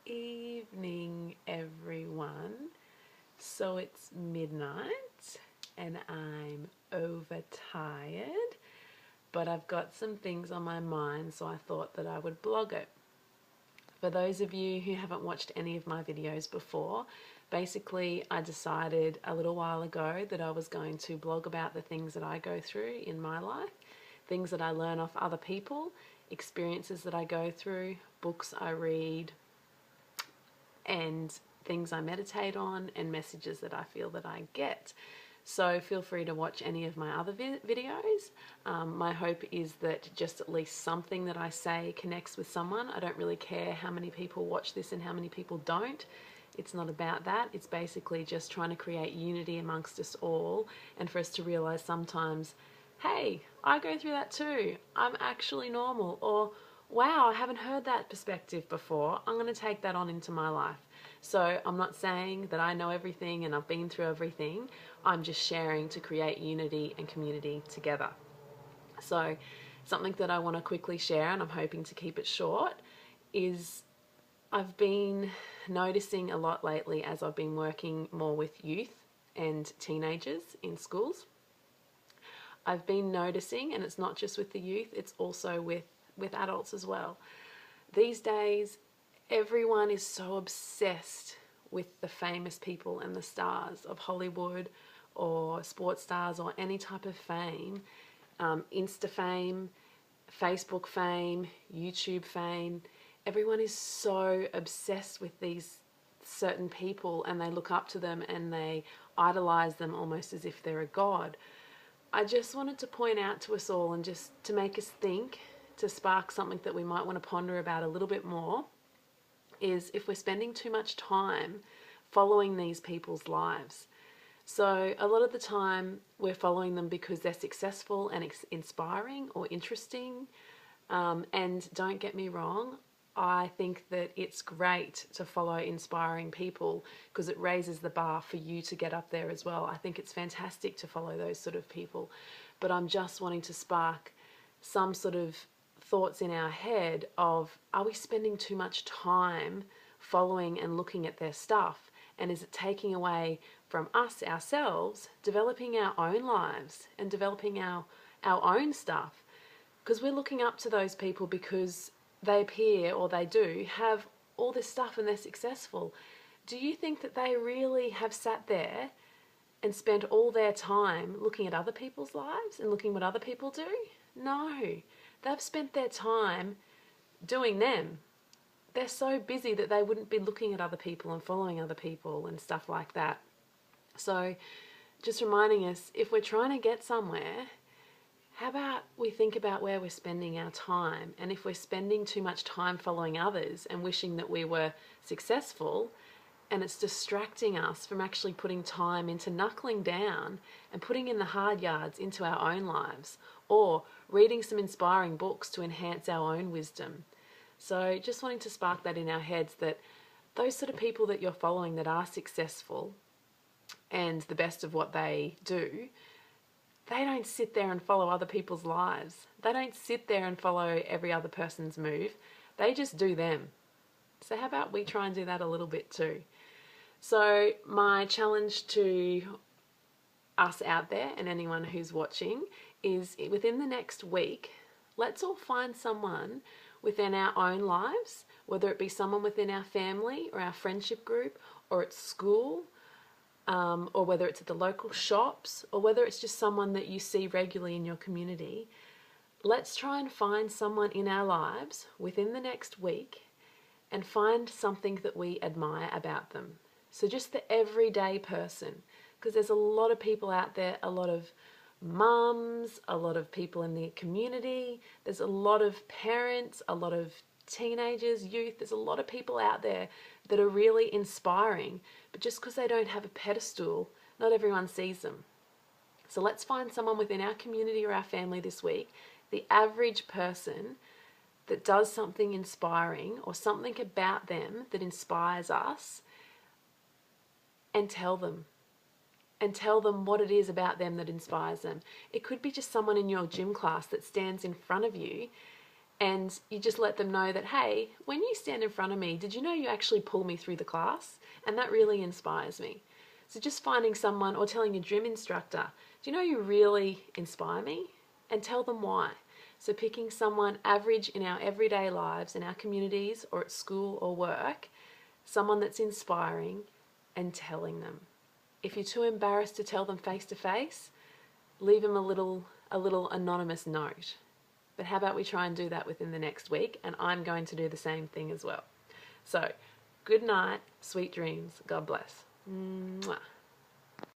evening, everyone. So it's midnight and I'm overtired, but I've got some things on my mind, so I thought that I would blog it. For those of you who haven't watched any of my videos before, basically I decided a little while ago that I was going to blog about the things that I go through in my life, things that I learn off other people, experiences that I go through, books I read, and things I meditate on, and messages that I feel that I get. So feel free to watch any of my other videos. My hope is that just at least something that I say connects with someone. I don't really care how many people watch this and how many people don't. It's not about that. It's basically just trying to create unity amongst us all, and for us to realize sometimes, hey, I go through that too. I'm actually normal. Or, wow, I haven't heard that perspective before. I'm going to take that on into my life. So I'm not saying that I know everything and I've been through everything. I'm just sharing to create unity and community together. So something that I want to quickly share, and I'm hoping to keep it short, is I've been noticing a lot lately as I've been working more with youth and teenagers in schools. I've been noticing, and it's not just with the youth, it's also with adults as well. These days, everyone is so obsessed with the famous people and the stars of Hollywood or sports stars or any type of fame, Insta fame, Facebook fame, YouTube fame. Everyone is so obsessed with these certain people, and they look up to them and they idolize them almost as if they're a god. I just wanted to point out to us all, and just to make us think, to spark something that we might want to ponder about a little bit more, is if we're spending too much time following these people's lives. So a lot of the time we're following them because they're successful and inspiring or interesting. And don't get me wrong, I think that it's great to follow inspiring people because it raises the bar for you to get up there as well. I think it's fantastic to follow those sort of people. But I'm just wanting to spark some sort of thoughts in our head of, are we spending too much time following and looking at their stuff? And is it taking away from us ourselves, developing our own lives and developing our own stuff? Because we're looking up to those people because they appear, or they do, have all this stuff and they're successful. Do you think that they really have sat there and spent all their time looking at other people's lives and looking what other people do? No. They've spent their time doing them. They're so busy that they wouldn't be looking at other people and following other people and stuff like that. So just reminding us, if we're trying to get somewhere, how about we think about where we're spending our time? And if we're spending too much time following others and wishing that we were successful, and it's distracting us from actually putting time into knuckling down and putting in the hard yards into our own lives, or reading some inspiring books to enhance our own wisdom. So just wanting to spark that in our heads, that those sort of people that you're following that are successful and the best of what they do, they don't sit there and follow other people's lives. They don't sit there and follow every other person's move. They just do them. So how about we try and do that a little bit too? So my challenge to us out there and anyone who's watching is, within the next week, let's all find someone within our own lives, whether it be someone within our family or our friendship group or at school, or whether it's at the local shops, or whether it's just someone that you see regularly in your community. Let's try and find someone in our lives within the next week and find something that we admire about them. So just the everyday person, because there's a lot of people out there, a lot of mums, a lot of people in the community, there's a lot of parents, a lot of teenagers, youth, there's a lot of people out there that are really inspiring, but just because they don't have a pedestal, not everyone sees them. So let's find someone within our community or our family this week, the average person that does something inspiring or something about them that inspires us, and tell them. And tell them what it is about them that inspires them. It could be just someone in your gym class that stands in front of you And you just let them know that, hey, when you stand in front of me, did you know you actually pull me through the class? And that really inspires me. So just finding someone, or telling your gym instructor, do you know you really inspire me? And tell them why. So picking someone average in our everyday lives, in our communities, or at school or work, someone that's inspiring, and telling them. If you're too embarrassed to tell them face to face, leave them a little anonymous note. But how about we try and do that within the next week, and I'm going to do the same thing as well. So, good night, sweet dreams, God bless. Mwah.